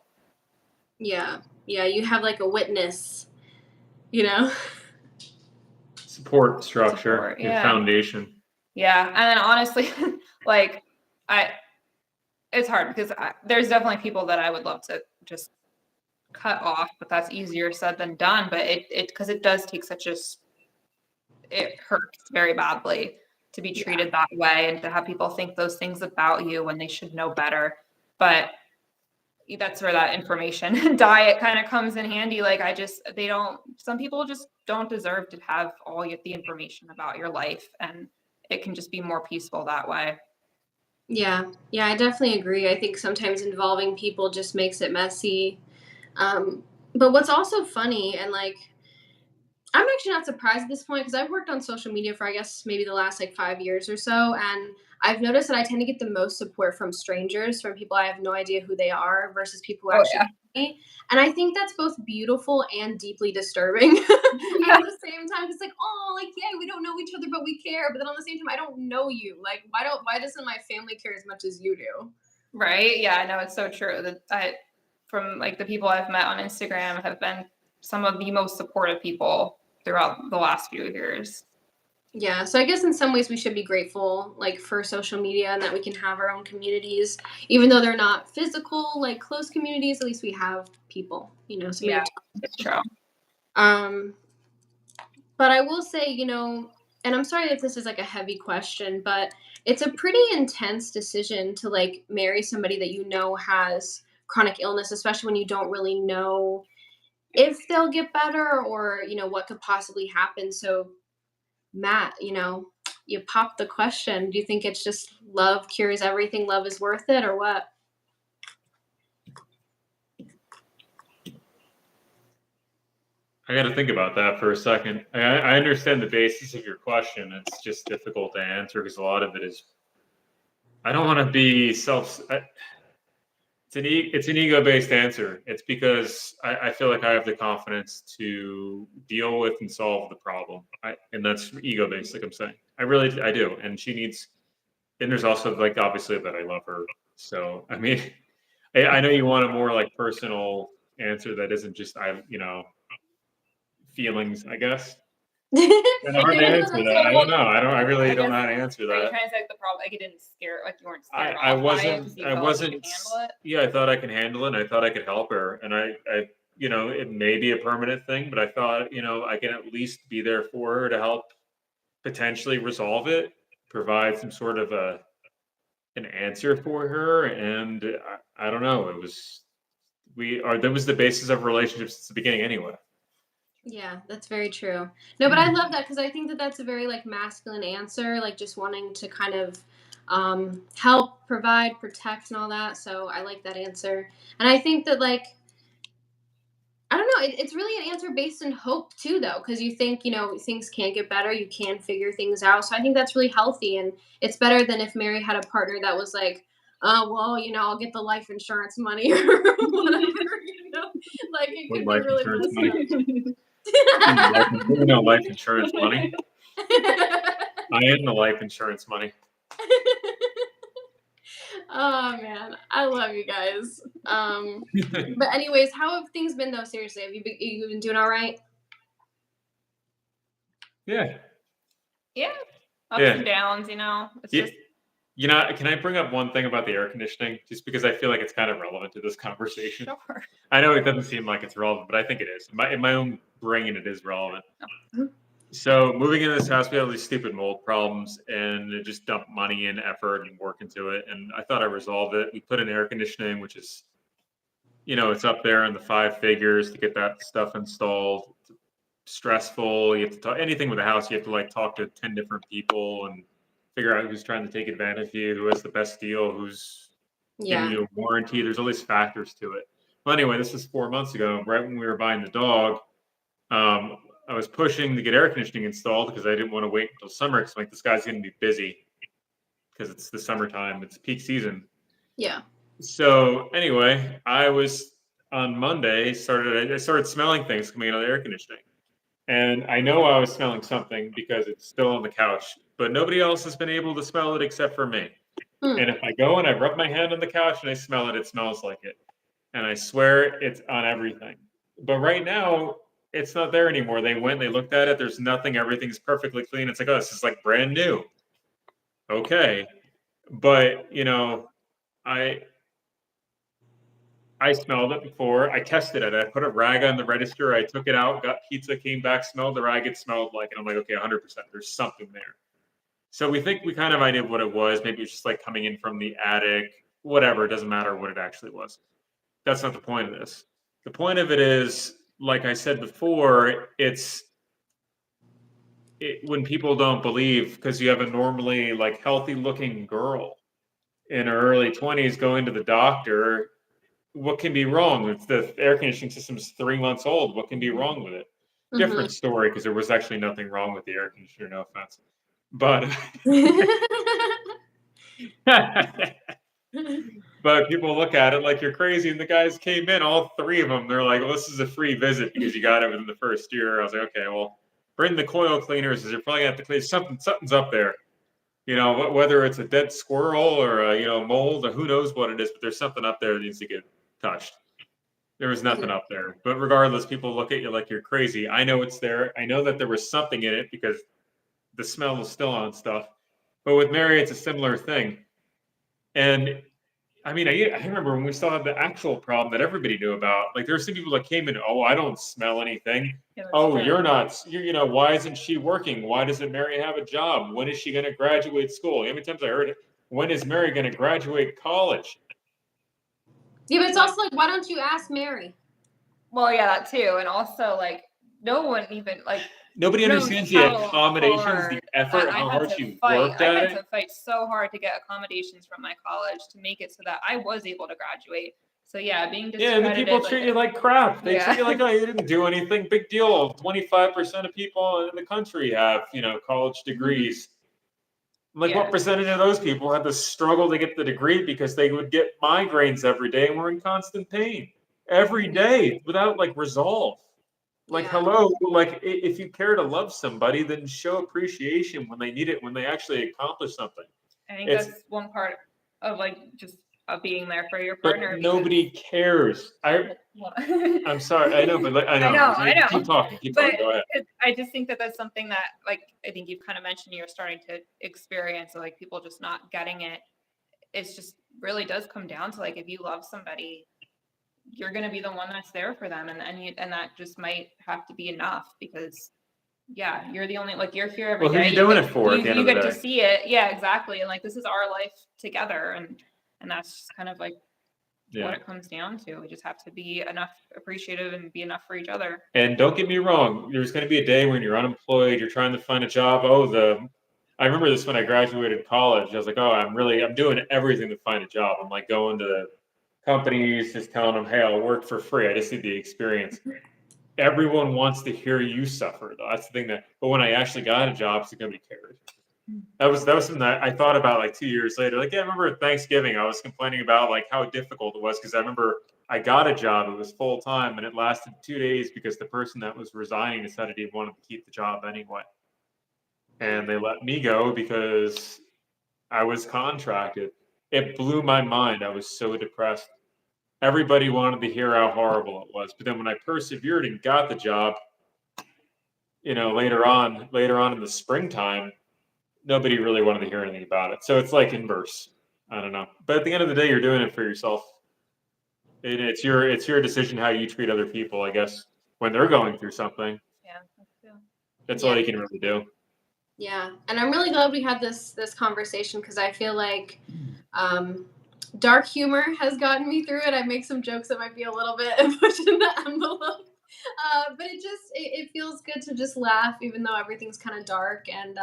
Yeah. Yeah. You have like a witness, you know? Support structure, your foundation. Yeah. And then honestly, like, it's hard because there's definitely people that I would love to just cut off, but that's easier said than done. But because it does take it hurts very badly to be treated that way and to have people think those things about you when they should know better. But that's where that information diet kind of comes in handy. Like some people just don't deserve to have all the information about your life, and it can just be more peaceful that way. Yeah. Yeah. I definitely agree. I think sometimes involving people just makes it messy. But what's also funny and like I'm actually not surprised at this point because I've worked on social media for I guess maybe the last like 5 years or so, and I've noticed that I tend to get the most support from strangers, from people I have no idea who they are, versus people who actually know me. And I think that's both beautiful and deeply disturbing at the same time. It's like, oh, like yeah, we don't know each other, but we care. But then on the same time, I don't know you. Like, why doesn't my family care as much as you do? Right? Yeah, I know it's so true. That from like the people I've met on Instagram have been some of the most supportive people throughout the last few years. Yeah, so I guess in some ways we should be grateful like for social media and that we can have our own communities even though they're not physical like close communities, at least we have people, you know, Yeah, it's true. But I will say, you know, and I'm sorry if this is like a heavy question, but it's a pretty intense decision to like marry somebody that you know has chronic illness, especially when you don't really know if they'll get better or, you know, what could possibly happen. So Matt, you know, you popped the question. Do you think it's just love cures everything? Love is worth it or what? I got to think about that for a second. I understand the basis of your question. It's just difficult to answer because a lot of it is. I don't want to be it's an ego-based answer. It's because I feel like I have the confidence to deal with and solve the problem. And that's ego-based, like I'm saying. I do. And she needs. And there's also like obviously that I love her. So I mean, I know you want a more like personal answer that isn't just feelings, I guess. Kind of hard to answer that. I don't know. I really don't know how to answer Are you that. trying to say like the problem? Like it didn't scare, like you weren't scared I off by it wasn't. because you I felt like you wasn't. could handle it. Yeah, I thought I could handle it. And I thought I could help her, and you know, it may be a permanent thing, but I thought, you know, I can at least be there for her to help potentially resolve it, provide some sort of an answer for her, and I don't know. It was that was the basis of relationships since the beginning, anyway. Yeah, that's very true. No, but I love that because I think that that's a very like masculine answer, like just wanting to kind of help, provide, protect, and all that. So I like that answer, and I think that like I don't know, it's really an answer based in hope too, though, because you think things can get better, you can figure things out. So I think that's really healthy, and it's better than if Mary had a partner that was like, oh well, I'll get the life insurance money or whatever, like it What could be life really insurance messed money? up. Life insurance money. I am the life insurance money. Oh man, I love you guys. But anyways, how have things been though? Seriously, have you been doing all right? Yeah. Yeah, ups Yeah. and downs. It's just You know, can I bring up one thing about the air conditioning? Just because I feel like it's kind of relevant to this conversation. sure. I know it doesn't seem like it's relevant, but I think it is. In my own brain, it is relevant. So moving into this house, we had all these stupid mold problems, and it just dumped money and effort and work into it. And I thought I resolved it. We put in air conditioning, which is, it's up there in the 5 figures to get that stuff installed. It's stressful. You have to talk anything with a house. You have to like talk to 10 different people and figure out who's trying to take advantage of you, who has the best deal, who's giving Yeah. you a warranty. There's all these factors to it. Well, anyway, this was 4 months ago, right when we were buying the dog. I was pushing to get air conditioning installed because I didn't want to wait until summer because like this guy's going to be busy because it's the summertime, it's peak season. Yeah. So anyway, I was on Monday I started smelling things coming out of the air conditioning, and I know I was smelling something because it's still on the couch, but nobody else has been able to smell it except for me. And if I go and I rub my hand on the couch and I smell it, it smells like it. And I swear it's on everything. But right now, it's not there anymore. They went, they looked at it. There's nothing. Everything's perfectly clean. It's like, oh, this is like brand new. Okay. But, I I smelled it before. I tested it. I put a rag on the register. I took it out, got pizza, came back, smelled the rag. It smelled like it. I'm like, okay, 100%. There's something there. So we think we kind of idea what it was. Maybe it's just like coming in from the attic, whatever. It doesn't matter what it actually was. That's not the point of this. The point of it is, like I said before, when people don't believe because you have a normally like healthy looking girl in her early 20s going to the doctor. What can be wrong? If the air conditioning system is 3 months old, what can be wrong with it? Different story because there was actually nothing wrong with the air conditioner. No offense, but but people look at it like you're crazy. And the guys came in, all 3 of them. They're like, "Well, this is a free visit because you got it within the first year." I was like, "Okay, well, bring the coil cleaners. You're probably gonna have to clean something. Something's up there. Whether it's a dead squirrel or mold or who knows what it is, but there's something up there that needs to get touched." There was nothing up there. But regardless, people look at you like you're crazy. I know it's there. I know that there was something in it because the smell was still on stuff. But with Mary, it's a similar thing. And I mean, I remember when we still had the actual problem that everybody knew about. Like, there were some people that came in, oh, I don't smell anything. Oh, you're not. Why isn't she working? Why doesn't Mary have a job? When is she going to graduate school? How many times I heard it? When is Mary going to graduate college? Yeah, but it's also like, why don't you ask Mary? Well, yeah, that too. And also, like, no one even, like, nobody understands the accommodations, the effort, how hard you worked at it. I had to fight so hard to get accommodations from my college to make it so that I was able to graduate. So yeah, being discredited. Yeah, and the people treat you like crap. They treat you like, oh, you didn't do anything. Big deal. 25% of people in the country have, college degrees. I'm like, what percentage of those people had to struggle to get the degree because they would get migraines every day and were in constant pain every day without like resolve? Like, hello, like if you care to love somebody, then show appreciation when they need it, when they actually accomplish something. I think that's one part of like just being there for your But partner. nobody cares. I'm sorry. I know, but I know. I know. Keep talking. But Go ahead. I just think that that's something that, like, I think you've kind of mentioned you're starting to experience, like people just not getting it. It's just really does come down to, like, if you love somebody, you're going to be the one that's there for them, and that just might have to be enough because. Yeah, you're the only, like, you're here every Well, who are day. you doing it for at the end You of the get to day? see it. Yeah, exactly. And like, this is our life together, and that's just kind of like what it comes down to. We just have to be enough appreciative and be enough for each other. And don't get me wrong, there's going to be a day when you're unemployed, you're trying to find a job. I remember this when I graduated college. I was like, I'm doing everything to find a job. I'm like going to companies, just telling them, hey, I'll work for free. I just need the experience. Everyone wants to hear you suffer, though. That's the thing but when I actually got a job, nobody cared. That was something that I thought about like 2 years later. Like, yeah, I remember at Thanksgiving, I was complaining about like how difficult it was because I remember I got a job. It was full time and it lasted 2 days because the person that was resigning decided he wanted to keep the job anyway. And they let me go because I was contracted. It blew my mind. I was so depressed. Everybody wanted to hear how horrible it was. But then when I persevered and got the job, later on in the springtime, nobody really wanted to hear anything about it. So it's like inverse. I don't know. But at the end of the day, you're doing it for yourself. And it's your decision how you treat other people, I guess, when they're going through something. Yeah, that's all you can really do. Yeah, and I'm really glad we had this conversation because I feel like dark humor has gotten me through it. I make some jokes that might be a little bit pushing the envelope, but it feels good to just laugh, even though everything's kind of dark. And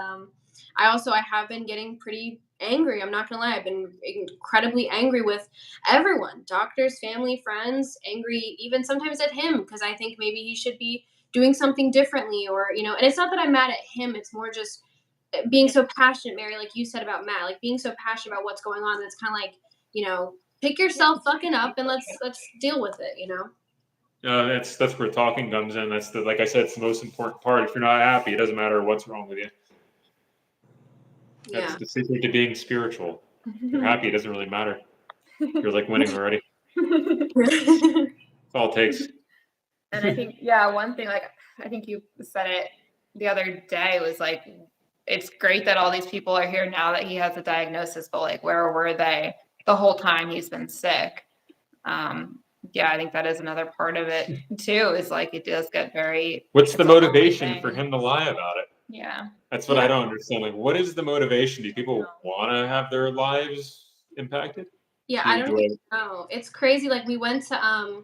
I have been getting pretty angry. I'm not gonna lie. I've been incredibly angry with everyone, doctors, family, friends, angry even sometimes at him because I think maybe he should be doing something differently or, and it's not that I'm mad at him. It's more just being so passionate, Mary, like you said about Matt, like being so passionate about what's going on. That's kind of like, pick yourself fucking up and let's deal with it, That's where talking comes in. Like I said, it's the most important part. If you're not happy, it doesn't matter what's wrong with you. That's the secret to being spiritual. If you're happy, it doesn't really matter. You're like winning already. That's all it takes. And I think, one thing, like, I think you said it the other day was like, it's great that all these people are here now that he has a diagnosis, but like, where were they the whole time he's been sick? I think that is another part of it too, is like, it does get very. What's the motivation for him to lie about it? Yeah. That's what I don't understand. Like, what is the motivation? Do people want to have their lives impacted? Yeah, I don't know. It's crazy. Like we went to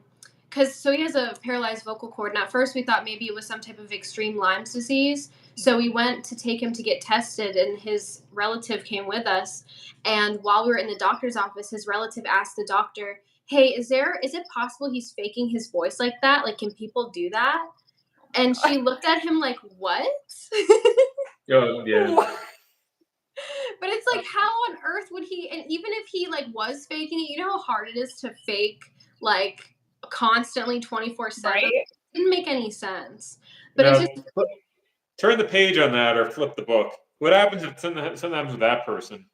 because he has a paralyzed vocal cord, and at first we thought maybe it was some type of extreme Lyme's disease. So we went to take him to get tested, and his relative came with us. And while we were in the doctor's office, his relative asked the doctor, "Hey, is it possible he's faking his voice like that? Like, can people do that?" And she looked at him like, "What?" Oh, yeah. But it's like, how on earth would he? And even if he like was faking it, you know how hard it is to fake like constantly 24/7. Right? It didn't make any sense. But it's just turn the page on that or flip the book. What happens if sometimes with that person?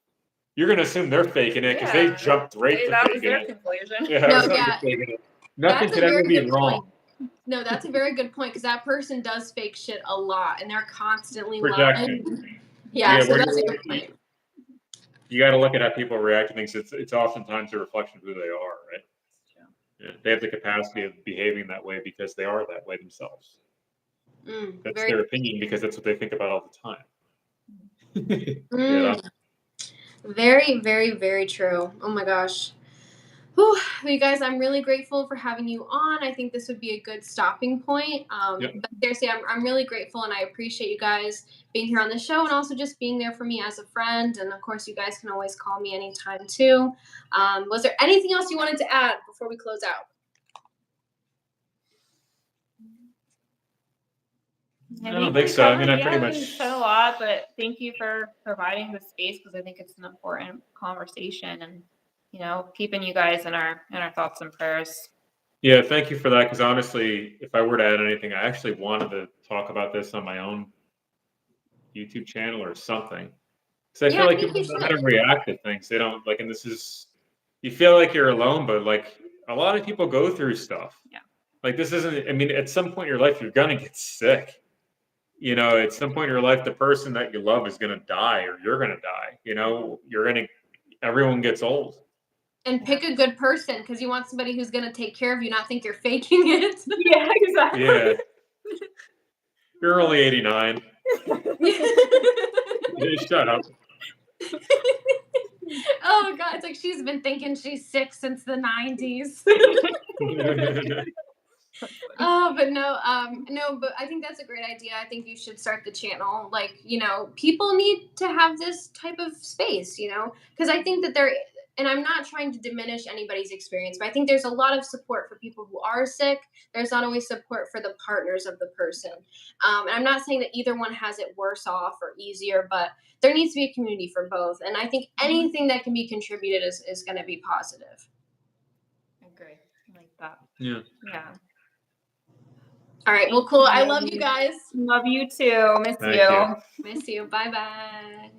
You're going to assume they're faking it because they jumped right to that was faking their it. conclusion. Yeah, nothing could ever be wrong. No, that's a very good point because that person does fake shit a lot and they're constantly projecting. lying. Yeah, so that's a good point. You got to look at how people react to things. It's oftentimes a reflection of who they are, right? Yeah, they have the capacity of behaving that way because they are that way themselves. That's their opinion because that's what they think about all the time. Very, very, very true. Oh my gosh. Whew. You guys, I'm really grateful for having you on. I think this would be a good stopping point. But seriously, I'm really grateful and I appreciate you guys being here on the show and also just being there for me as a friend. And of course, you guys can always call me anytime too. Was there anything else you wanted to add before we close out? I don't think so. I mean, I pretty much said a lot, but thank you for providing the space because I think it's an important conversation and, keeping you guys in our thoughts and prayers. Yeah, thank you for that. Because honestly, if I were to add anything, I actually wanted to talk about this on my own YouTube channel or something. Because I feel like people don't know how to react to things. They don't like, and this is, you feel like you're alone, but like a lot of people go through stuff. Yeah. Like this isn't, I mean, at some point in your life, you're going to get sick. You know, at some point in your life, the person that you love is going to die or you're going to die. You know, everyone gets old. And pick a good person because you want somebody who's going to take care of you, not think you're faking it. Yeah, exactly. Yeah. You're only 89. Shut up. Oh God, it's like she's been thinking she's sick since the 90s. Oh, but no, but I think that's a great idea. I think you should start the channel. Like, people need to have this type of space, because I think that and I'm not trying to diminish anybody's experience, but I think there's a lot of support for people who are sick. There's not always support for the partners of the person. And I'm not saying that either one has it worse off or easier, but there needs to be a community for both. And I think anything that can be contributed is going to be positive. I agree. I like that. Yeah. Yeah. All right. Well, cool. I love you guys. Love you too. Miss Thank you. you. Miss you. Bye-bye.